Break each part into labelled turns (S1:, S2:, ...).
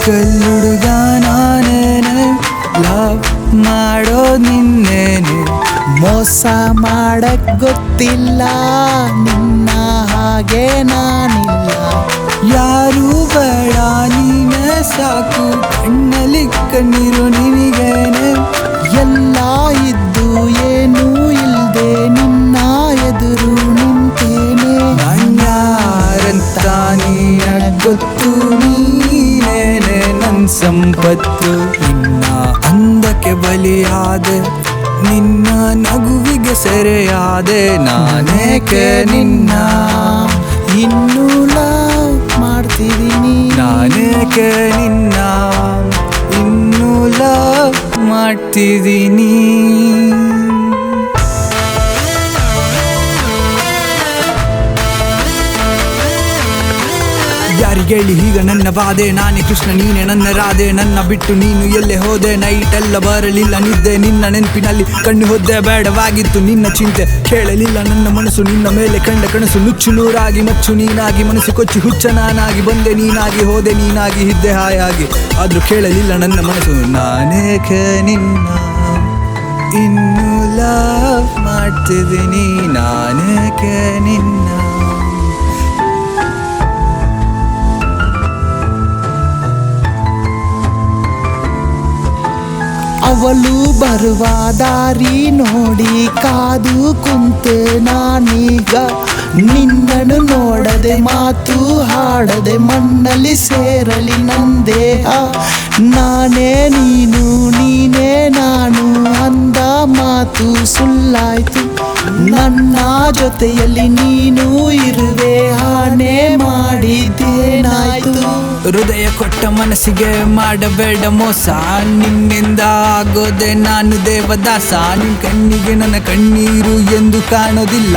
S1: ಕಲ್ಲುಡುಗ ನಾನೇನೆ love ಮಾಡೋ ನಿನ್ನೇನೆ
S2: ಮೋಸ ಮಾಡಕ್ ಗೊತ್ತಿಲ್ಲ ನಿನ್ನ ಹಾಗೆ ನಾನಿಲ್ಲ
S1: ಯಾರು ಬೇಡ ನೀನೇ ಸಾಕು ಕಣ್ಣಲ್ಲಿ ಕಣ್ಣೀರು ನಿನಗೇನೆ
S2: ಎಲ್ಲ ಇದ್ದು ಏನೂ ಇಲ್ದೆ ನಿನ್ನ ಎದುರು ನಿಂತೇನೆ
S1: ಯಾರಂತ ನೀನ ಗೊತ್ತು ನೀನೇನೆ ನನ್ ಸಂಪತ್ತು ನಿನ್ನ ಅಂದಕ್ಕೆ ಬಲಿಯಾದೆ ನಿನ್ನ ನಗುವಿಗೆ ಸೆರೆಯಾದೆ ನಾನೇಕೆ ನಿನ್ನ
S2: ಇನ್ನೂ ಲವ್ ಮಾಡ್ತಿದ್ದೀನಿ
S1: ನಾನೇಕೆ ನಿನ್ನ ಇನ್ನೂ ಲವ್ ಮಾಡ್ತಿದ್ದೀನಿ ಯಾರಿಗೇಳಿ ಈಗ ನನ್ನ ಬಾಧೆ ನಾನೇ ಕೃಷ್ಣ ನೀನೆ ನನ್ನ ರಾಧೆ ನನ್ನ ಬಿಟ್ಟು ನೀನು ಎಲ್ಲೇ ಹೋದೆ ನೈಟ್ ಎಲ್ಲ ಬರಲಿಲ್ಲ ನಿದ್ದೆ ನಿನ್ನ ನೆನಪಿನಲ್ಲಿ ಕಣ್ಣು ಹೊದ್ದೆ ಬೇಡವಾಗಿತ್ತು ನಿನ್ನ ಚಿಂತೆ ಕೇಳಲಿಲ್ಲ ನನ್ನ ಮನಸ್ಸು ನಿನ್ನ ಮೇಲೆ ಕಂಡ ಕನಸು ನುಚ್ಚು ನೂರಾಗಿ ಮಚ್ಚು ನೀನಾಗಿ ಮನಸ್ಸು ಕೊಚ್ಚಿ ಹುಚ್ಚ ನಾನಾಗಿ ಬಂದೆ ನೀನಾಗಿ ಹೋದೆ ನೀನಾಗಿ ಇದ್ದೆ ಹಾಯಾಗಿ ಆದ್ರೂ ಕೇಳಲಿಲ್ಲ ನನ್ನ ಮನಸ್ಸು ನಾನೇಕೆ ನಿನ್ನ ಇನ್ನು ಲವ್ ಮಾಡ್ತಿದ್ದೀನಿ ನಾನೇಕೆ ನಿನ್ನ
S2: ಅವಳು ಬರುವ ದಾರಿ ನೋಡಿ ಕಾದು ಕುಂತೆ ನಾನೀಗ ನಿನ್ನನ್ನು ನೋಡದೆ ಮಾತು ಹಾಡದೆ ಮಣ್ಣಲ್ಲಿ ಸೇರಲಿ ನಂದೇಹ ನಾನೇ ನೀನು ನೀನೇ ನಾನು ಅಂದ ಮಾತು ಸುಳ್ಳಾಯ್ತು ನನ್ನ ಜೊತೆಯಲ್ಲಿ ನೀನು ಇರುವೆ ಹಾನೆ ಮಾಡಿದ್ದೇನಾಯ್ತು
S1: ಹೃದಯ ಕೊಟ್ಟ ಮನಸ್ಸಿಗೆ ಮಾಡಬೇಡ ಮೋಸ ನಿನ್ನಿಂದ ಆಗೋದೆ ನಾನು ದೇವದಾಸ ನಿನ್ ಕಣ್ಣಿಗೆ ನನ್ನ ಕಣ್ಣೀರು ಎಂದು ಕಾಣೋದಿಲ್ಲ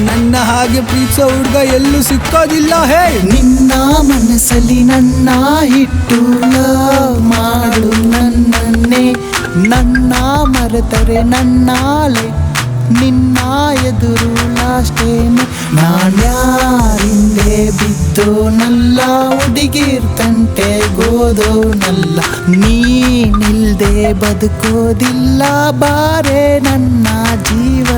S1: ನನ್ನ ಹಾಗೆ ಪ್ರೀತಿಸೋ ಹುಡುಗ ಎಲ್ಲೂ ಸಿಕ್ಕೋದಿಲ್ಲ ಹೇ
S2: ನಿನ್ನ ಮನಸ್ಸಲ್ಲಿ ನನ್ನ ಇಟ್ಟು ಲವ್ ಮಾಡು ನನ್ನನ್ನೇ ನನ್ನ ಮರೆತರೆ ನನ್ನ ನಿನ್ನ ಎದುರು ಲಾಸ್ಟೇನೆ ನಾನ್ಯಾರಿಂದೆ ಬಿದ್ದೋನಲ್ಲ ಹುಡುಗಿರ್ತಂಟೆ ಗೋದೋನಲ್ಲ ನೀನಿಲ್ದೆ ಬದುಕೋದಿಲ್ಲ ಬಾರೆ ನನ್ನ ಜೀವ